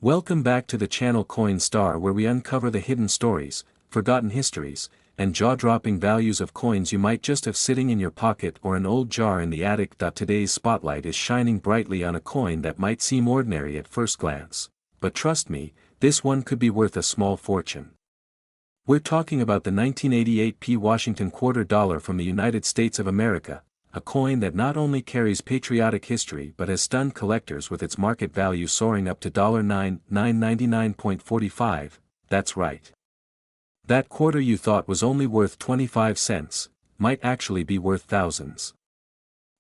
Welcome back to the channel Coin Star, where we uncover the hidden stories, forgotten histories, and jaw-dropping values of coins you might just have sitting in your pocket or an old jar in the attic. Today's spotlight is shining brightly on a coin that might seem ordinary at first glance, but trust me, this one could be worth a small fortune. We're talking about the 1988 Washington quarter dollar from the United States of America, a coin that not only carries patriotic history but has stunned collectors with its market value soaring up to $9,999.45. That's right. That quarter you thought was only worth 25 cents, might actually be worth thousands.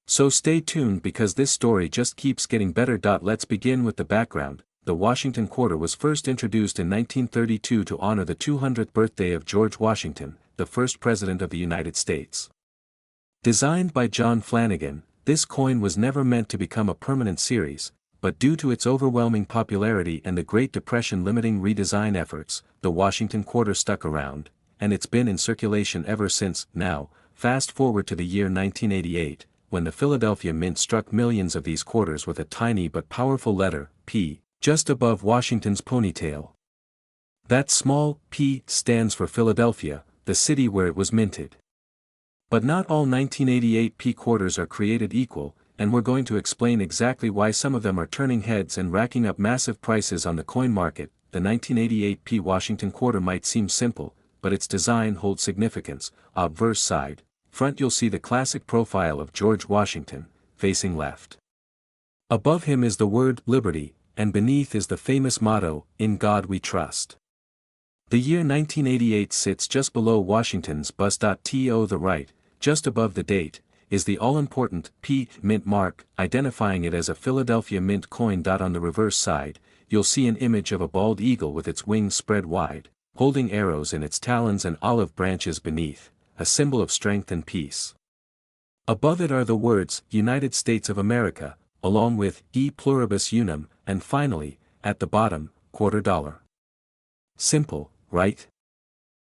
So stay tuned because this story just keeps getting better. Let's begin with the background. The Washington quarter was first introduced in 1932 to honor the 200th birthday of George Washington, the first president of the United States. Designed by John Flanagan, this coin was never meant to become a permanent series, but due to its overwhelming popularity and the Great Depression limiting redesign efforts, the Washington quarter stuck around, and it's been in circulation ever since. Now, fast forward to the year 1988, when the Philadelphia Mint struck millions of these quarters with a tiny but powerful letter, P, just above Washington's ponytail. That small P stands for Philadelphia, the city where it was minted. But not all 1988 P quarters are created equal, and we're going to explain exactly why some of them are turning heads and racking up massive prices on the coin market. The 1988 P Washington quarter might seem simple, but its design holds significance. Obverse side, front you'll see the classic profile of George Washington, facing left. Above him is the word Liberty, and beneath is the famous motto, In God We Trust. The year 1988 sits just below Washington's bust. To the right, just above the date, is the all-important P mint mark, identifying it as a Philadelphia Mint coin. On the reverse side, you'll see an image of a bald eagle with its wings spread wide, holding arrows in its talons and olive branches beneath, a symbol of strength and peace. Above it are the words, United States of America, along with E pluribus unum, and finally, at the bottom, quarter dollar. Simple, right?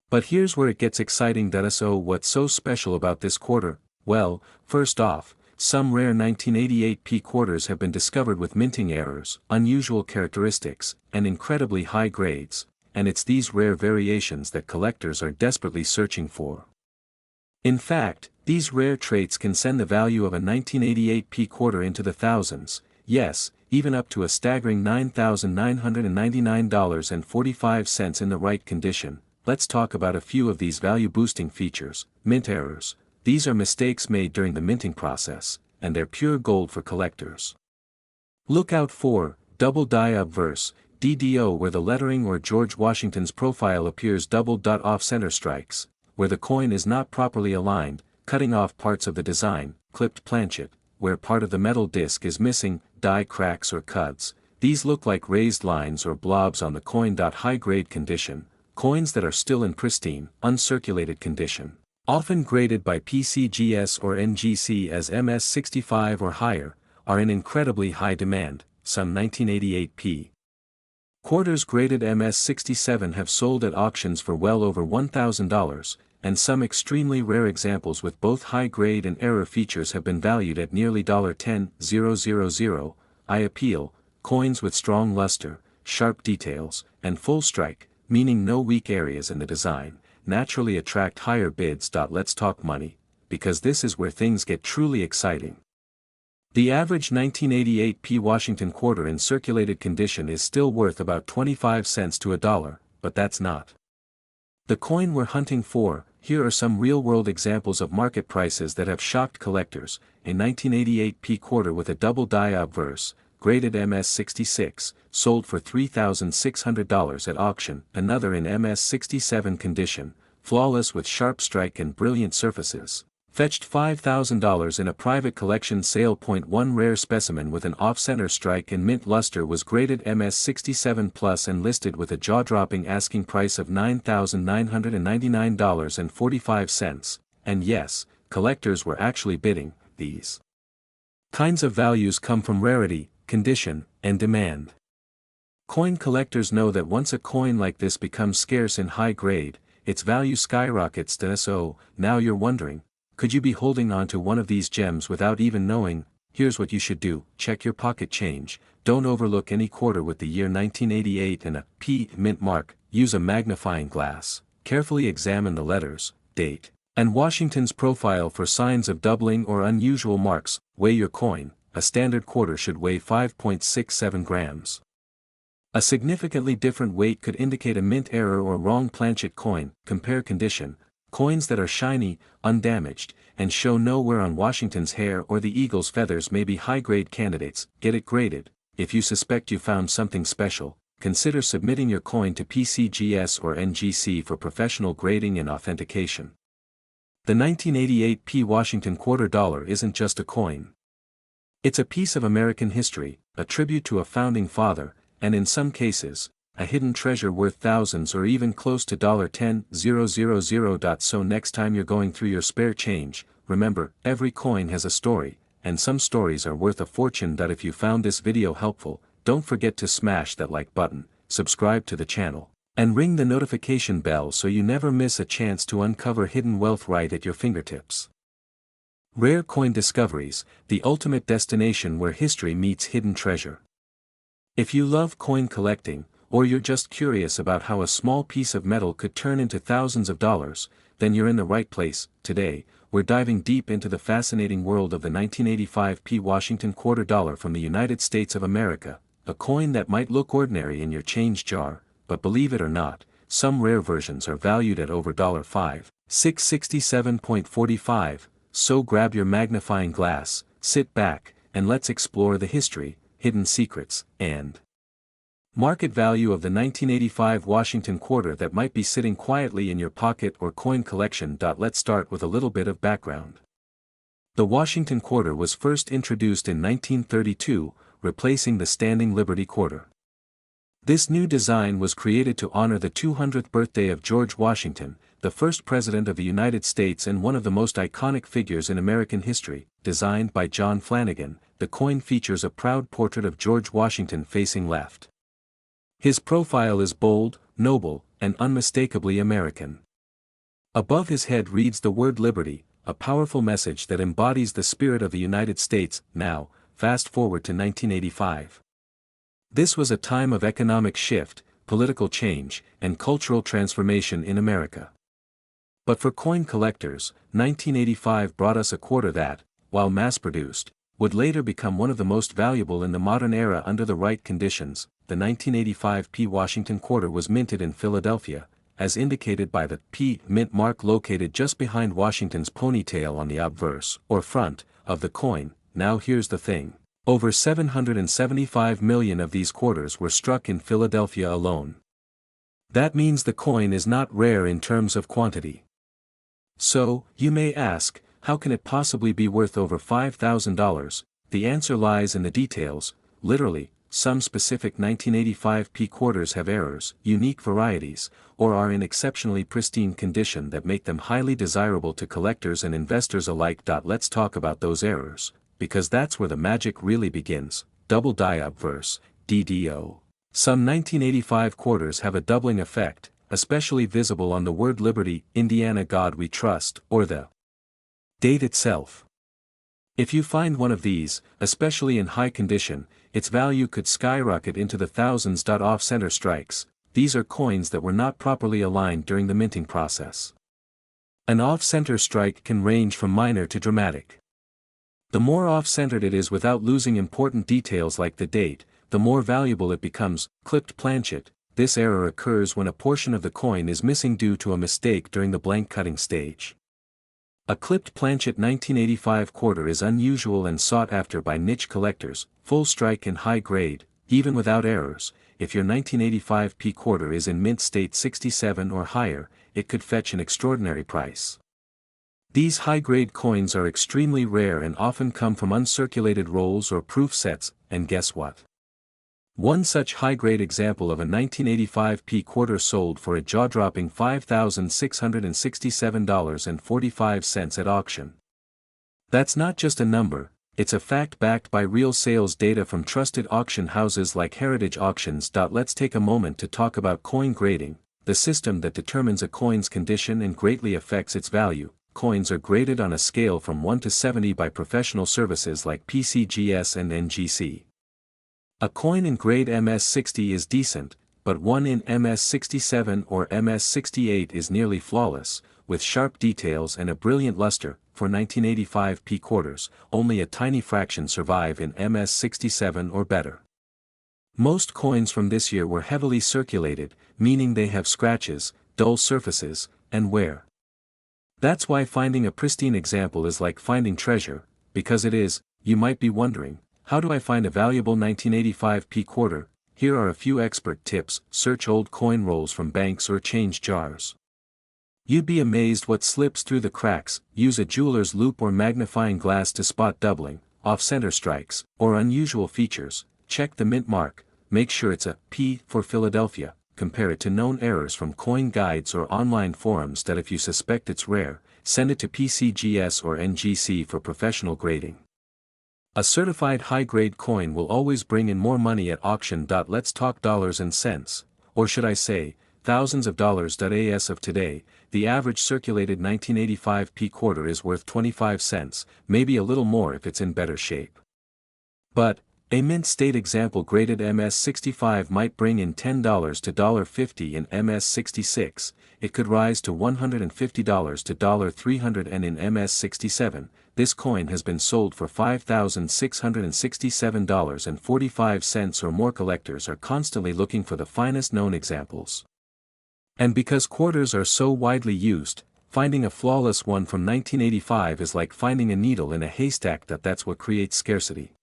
But here's where it gets exciting. So what's so special about this quarter? Well, first off, some rare 1988 P quarters have been discovered with minting errors, unusual characteristics, and incredibly high grades, and it's these rare variations that collectors are desperately searching for. In fact, these rare traits can send the value of a 1988 P quarter into the thousands, yes, even up to a staggering $9,999.45 in the right condition. Let's talk about a few of these value-boosting features. Mint errors. These are mistakes made during the minting process, and they're pure gold for collectors. Look out for double die obverse, DDO, where the lettering or George Washington's profile appears doubled. Off-center strikes, where the coin is not properly aligned, cutting off parts of the design. Clipped planchet, where part of the metal disc is missing. Die cracks or cuts. These look like raised lines or blobs on the coin. High-grade condition. Coins that are still in pristine, uncirculated condition, often graded by PCGS or NGC as MS65 or higher, are in incredibly high demand. Some 1988 P quarters graded MS67 have sold at auctions for well over $1,000, and some extremely rare examples with both high-grade and error features have been valued at nearly $10,000. I appeal, coins with strong luster, sharp details, and full strike, meaning no weak areas in the design, naturally attract higher bids. Let's talk money, because this is where things get truly exciting. The average 1988 P Washington quarter in circulated condition is still worth about 25 cents to $1, but that's not the coin we're hunting for. Here are some real-world examples of market prices that have shocked collectors. A 1988 P quarter with a double die obverse, graded MS66, sold for $3,600 at auction. Another in MS67 condition, flawless with sharp strike and brilliant surfaces, fetched $5,000 in a private collection sale. One rare specimen with an off-center strike and mint luster was graded MS67 plus and listed with a jaw-dropping asking price of $9,999.45, and yes, collectors were actually bidding. These kinds of values come from rarity, condition, and demand. Coin collectors know that once a coin like this becomes scarce in high grade, its value skyrockets. So, now you're wondering, could you be holding on to one of these gems without even knowing? here's what you should do: check your pocket change, don't overlook any quarter with the year 1988 and a P mint mark, use a magnifying glass, carefully examine the letters, date, and Washington's profile for signs of doubling or unusual marks. Weigh your coin. A standard quarter should weigh 5.67 grams. A significantly different weight could indicate a mint error or wrong planchet coin. Compare condition. Coins that are shiny, undamaged, and show no wear on Washington's hair or the eagle's feathers may be high-grade candidates. Get it graded. If you suspect you found something special, consider submitting your coin to PCGS or NGC for professional grading and authentication. The 1988 P Washington quarter dollar isn't just a coin. It's a piece of American history, a tribute to a founding father, and in some cases, a hidden treasure worth thousands or even close to $10,000. So next time you're going through your spare change, remember, every coin has a story, and some stories are worth a fortune. If you found this video helpful, don't forget to smash that like button, subscribe to the channel, and ring the notification bell so you never miss a chance to uncover hidden wealth right at your fingertips. Rare Coin Discoveries, the ultimate destination where history meets hidden treasure. If you love coin collecting, or you're just curious about how a small piece of metal could turn into thousands of dollars, then you're in the right place. Today, we're diving deep into the fascinating world of the 1985 P Washington quarter dollar from the United States of America, a coin that might look ordinary in your change jar, but believe it or not, some rare versions are valued at over $5,667.45. So grab your magnifying glass, sit back, and let's explore the history, hidden secrets, and market value of the 1985 Washington quarter that might be sitting quietly in your pocket or coin collection. Let's start with a little bit of background. The Washington quarter was first introduced in 1932, replacing the standing Liberty quarter. This new design was created to honor the 200th birthday of George Washington, the first president of the United States and one of the most iconic figures in American history. Designed by John Flanagan, the coin features a proud portrait of George Washington facing left. His profile is bold, noble, and unmistakably American. Above his head reads the word Liberty, a powerful message that embodies the spirit of the United States. Now, fast forward to 1985. This was a time of economic shift, political change, and cultural transformation in America. But for coin collectors, 1985 brought us a quarter that, while mass-produced, would later become one of the most valuable in the modern era under the right conditions. The 1985 P Washington quarter was minted in Philadelphia, as indicated by the P mint mark located just behind Washington's ponytail on the obverse, or front, of the coin. Now here's the thing. Over 775 million of these quarters were struck in Philadelphia alone. That means the coin is not rare in terms of quantity. So, you may ask, how can it possibly be worth over $5,000? The answer lies in the details. Literally, some specific 1985 P quarters have errors, unique varieties, or are in exceptionally pristine condition that make them highly desirable to collectors and investors alike. Let's talk about those errors, because that's where the magic really begins. Double die obverse, DDO. Some 1985 quarters have a doubling effect, especially visible on the word Liberty, Indiana God We Trust, or the date itself. If you find one of these, especially in high condition, its value could skyrocket into the thousands. Off-center strikes. These are coins that were not properly aligned during the minting process. An off-center strike can range from minor to dramatic. The more off-centered it is without losing important details like the date, the more valuable it becomes. Clipped planchet. This error occurs when a portion of the coin is missing due to a mistake during the blank cutting stage. A clipped planchet 1985 quarter is unusual and sought after by niche collectors. Full strike and high grade, even without errors. If your 1985 P quarter is in mint state 67 or higher, it could fetch an extraordinary price. These high-grade coins are extremely rare and often come from uncirculated rolls or proof sets, and guess what? One such high-grade example of a 1985 P quarter sold for a jaw-dropping $5,667.45 at auction. That's not just a number, it's a fact backed by real sales data from trusted auction houses like Heritage Auctions. Let's take a moment to talk about coin grading, the system that determines a coin's condition and greatly affects its value. coins are graded on a scale from 1 to 70 by professional services like PCGS and NGC. A coin in grade MS60 is decent, but one in MS67 or MS68 is nearly flawless, with sharp details and a brilliant luster. For 1985 p quarters, only a tiny fraction survive in MS67 or better. Most coins from this year were heavily circulated, meaning they have scratches, dull surfaces, and wear. That's why finding a pristine example is like finding treasure, because it is. You might be wondering, how do I find a valuable 1985 p quarter? Here are a few expert tips. Search old coin rolls from banks or change jars. You'd be amazed what slips through the cracks. Use a jeweler's loupe or magnifying glass to spot doubling, off-center strikes, or unusual features. Check the mint mark, make sure it's a P for Philadelphia. Compare it to known errors from coin guides or online forums that if you suspect it's rare, send it to PCGS or NGC for professional grading. A certified high-grade coin will always bring in more money at auction. Let's talk dollars and cents, or should I say, thousands of dollars. As of today, the average circulated 1985 p quarter is worth 25 cents, maybe a little more if it's in better shape. But, a mint state example graded MS65 might bring in $10 to $1.50 in MS66, it could rise to $150 to $300, and in MS67, this coin has been sold for $5,667.45 or more. Collectors are constantly looking for the finest known examples. And because quarters are so widely used, finding a flawless one from 1985 is like finding a needle in a haystack. That's what creates scarcity.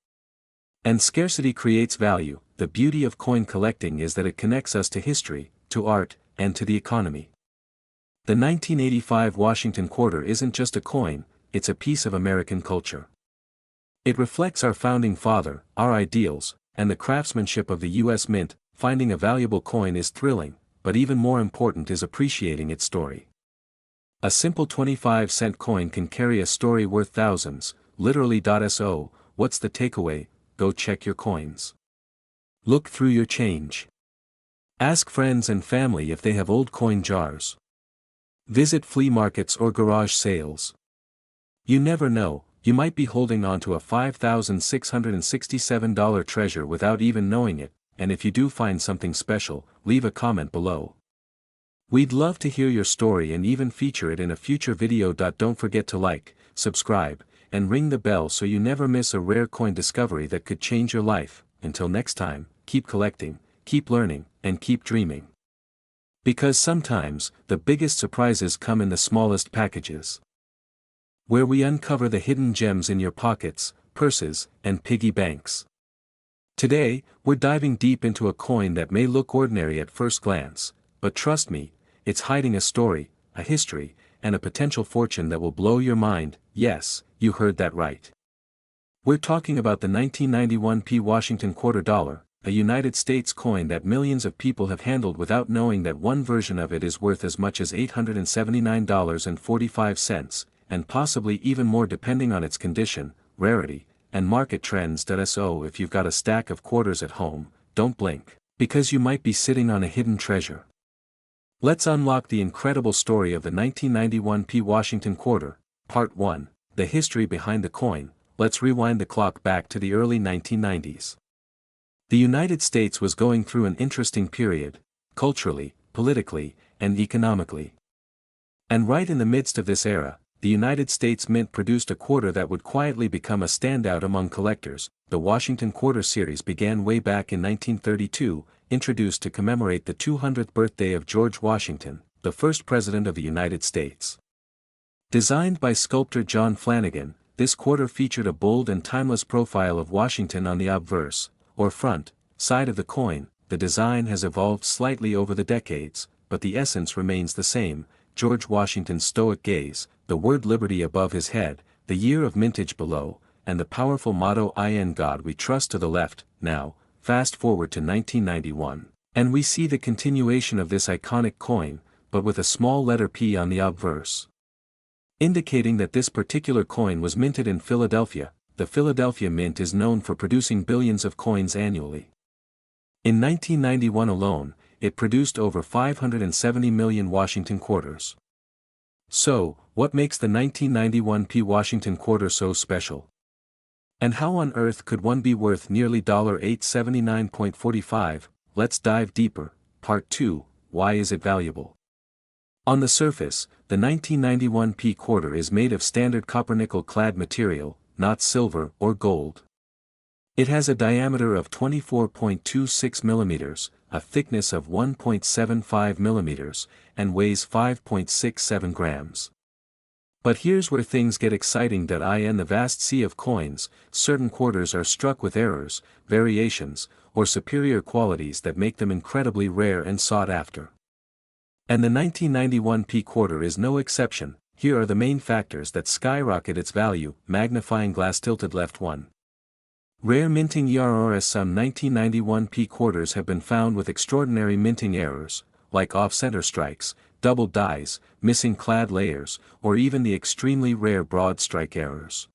And scarcity creates value. The beauty of coin collecting is that it connects us to history, to art, and to the economy. The 1985 Washington quarter isn't just a coin, it's a piece of American culture. It reflects our founding father, our ideals, and the craftsmanship of the U.S. Mint. Finding a valuable coin is thrilling, but even more important is appreciating its story. A simple 25-cent coin can carry a story worth thousands, literally. So, what's the takeaway? Go check your coins. Look through your change. Ask friends and family if they have old coin jars. Visit flea markets or garage sales. You never know, you might be holding on to a $5,667 treasure without even knowing it, and if you do find something special, leave a comment below. We'd love to hear your story and even feature it in a future video. Don't forget to like, subscribe, and ring the bell so you never miss a rare coin discovery that could change your life. Until next time, keep collecting, keep learning, and keep dreaming. Because sometimes, the biggest surprises come in the smallest packages. Where we uncover the hidden gems in your pockets, purses, and piggy banks. Today, we're diving deep into a coin that may look ordinary at first glance, but trust me, it's hiding a story, a history, and a potential fortune that will blow your mind. Yes, you heard that right. We're talking about the 1991 p Washington quarter dollar, a United States coin that millions of people have handled without knowing that one version of it is worth as much as $879.45, and possibly even more depending on its condition, rarity, and market trends. So if you've got a stack of quarters at home, don't blink, because you might be sitting on a hidden treasure. Let's unlock the incredible story of the 1991 p Washington quarter. Part 1, the history behind the coin. Let's rewind the clock back to the early 1990s. The United States was going through an interesting period, culturally, politically, and economically. And right in the midst of this era, the United States Mint produced a quarter that would quietly become a standout among collectors. The Washington Quarter series began way back in 1932, introduced to commemorate the 200th birthday of George Washington, the first president of the United States. Designed by sculptor John Flanagan, this quarter featured a bold and timeless profile of Washington on the obverse, or front, side of the coin. The design has evolved slightly over the decades, but the essence remains the same: George Washington's stoic gaze, the word liberty above his head, the year of mintage below, and the powerful motto "In God We Trust" to the left. Now, fast forward to 1991, and we see the continuation of this iconic coin, but with a small letter P on the obverse, indicating that this particular coin was minted in Philadelphia. The Philadelphia Mint is known for producing billions of coins annually. In 1991 alone, it produced over 570 million Washington quarters. So, what makes the 1991 P Washington quarter so special? And how on earth could one be worth nearly $879.45? Let's dive deeper. Part 2, Why is it valuable? On the surface, the 1991 P quarter is made of standard copper-nickel clad material, not silver or gold. It has a diameter of 24.26 millimeters, a thickness of 1.75 millimeters, and weighs 5.67 grams. But here's where things get exciting. In the vast sea of coins, certain quarters are struck with errors, variations, or superior qualities that make them incredibly rare and sought after. And the 1991 P quarter is no exception. Here are the main factors that skyrocket its value. Magnifying glass tilted left 1. Rare minting errors. Some 1991 P quarters have been found with extraordinary minting errors, like off-center strikes, double dies, missing clad layers, or even the extremely rare broad strike errors.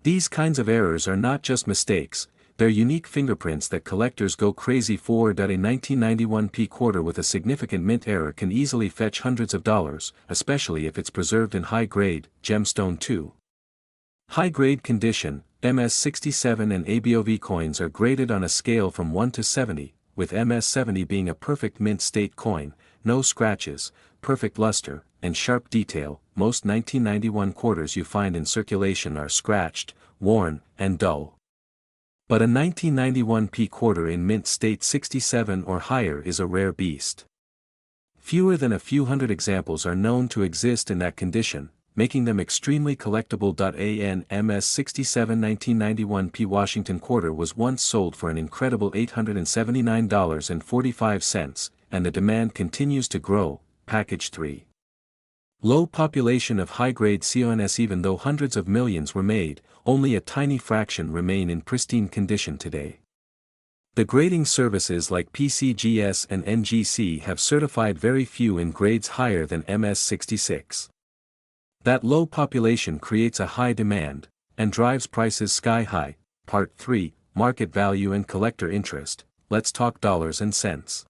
These kinds of errors are not just mistakes, they're unique fingerprints that collectors go crazy for. A 1991 P quarter with a significant mint error can easily fetch hundreds of dollars, especially if it's preserved in high-grade, gemstone 2. High-grade condition. MS-67 and ABOV coins are graded on a scale from 1 to 70, with MS-70 being a perfect mint state coin, no scratches, perfect luster, and sharp detail. Most 1991 quarters you find in circulation are scratched, worn, and dull. But a 1991 P quarter in mint state 67 or higher is a rare beast. Fewer than a few hundred examples are known to exist in that condition, making them extremely collectible. An MS-67 1991 P Washington quarter was once sold for an incredible $879.45, and the demand continues to grow. Package 3. Low population of high-grade coins. Even though hundreds of millions were made, only a tiny fraction remain in pristine condition today. The grading services like PCGS and NGC have certified very few in grades higher than MS-66. That low population creates a high demand, and drives prices sky high. Part 3, Market Value and Collector Interest. Let's talk dollars and cents.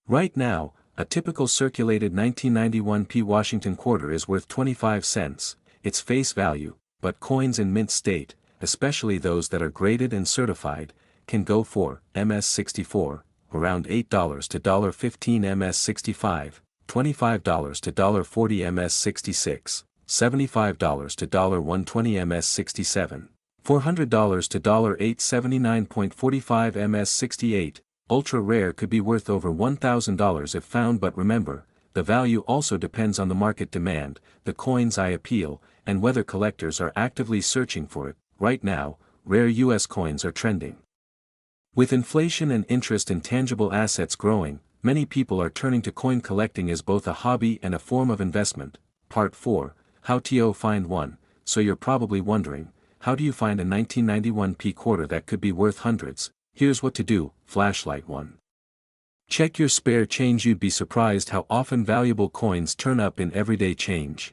Right now, a typical circulated 1991 P Washington quarter is worth 25 cents, its face value, but coins in mint state, especially those that are graded and certified, can go for MS-64, around $8 to $15 MS-65, $25 to $40 MS-66, $75 to $120 MS-67, $400 to $879.45 MS-68. Ultra rare could be worth over $1,000 if found. But remember, the value also depends on the market demand, the coin's eye appeal, and whether collectors are actively searching for it. Right now, rare US coins are trending. With inflation and interest in tangible assets growing, many people are turning to coin collecting as both a hobby and a form of investment. Part 4, How to find one. So you're probably wondering, how do you find a 1991 P quarter that could be worth hundreds? Here's what to do. Flashlight 1. Check your spare change. You'd be surprised how often valuable coins turn up in everyday change.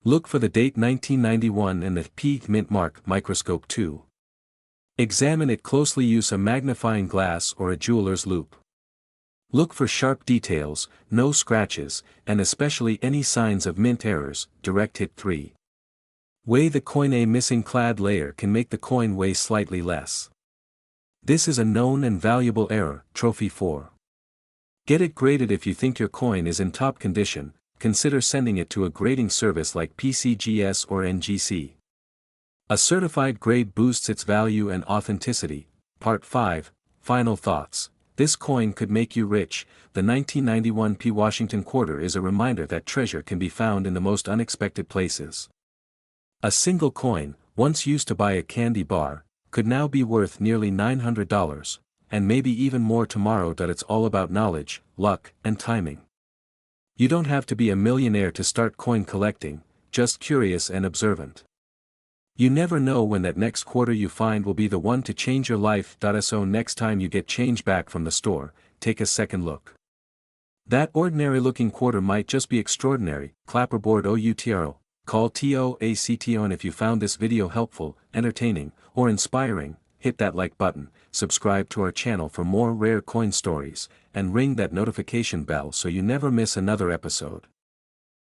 Look for the date 1991 and the P mint mark. Microscope 2. Examine it closely. Use a magnifying glass or a jeweler's loupe. Look for sharp details, no scratches, and especially any signs of mint errors. Direct hit 3. Weigh the coin. A missing clad layer can make the coin weigh slightly less. This is a known and valuable error. Trophy 4. Get it graded. If you think your coin is in top condition, consider sending it to a grading service like PCGS or NGC. A certified grade boosts its value and authenticity. Part 5, Final Thoughts. This coin could make you rich. The 1991 P Washington quarter is a reminder that treasure can be found in the most unexpected places. A single coin, once used to buy a candy bar, could now be worth nearly $900, and maybe even more tomorrow. It's all about knowledge, luck, and timing. You don't have to be a millionaire to start coin collecting, just curious and observant. You never know when that next quarter you find will be the one to change your life. So next time you get change back from the store, take a second look. That ordinary looking quarter might just be extraordinary. Clapperboard OUTRO. Call TOACTO. And if you found this video helpful, entertaining, or inspiring, hit that like button, subscribe to our channel for more rare coin stories, and ring that notification bell so you never miss another episode.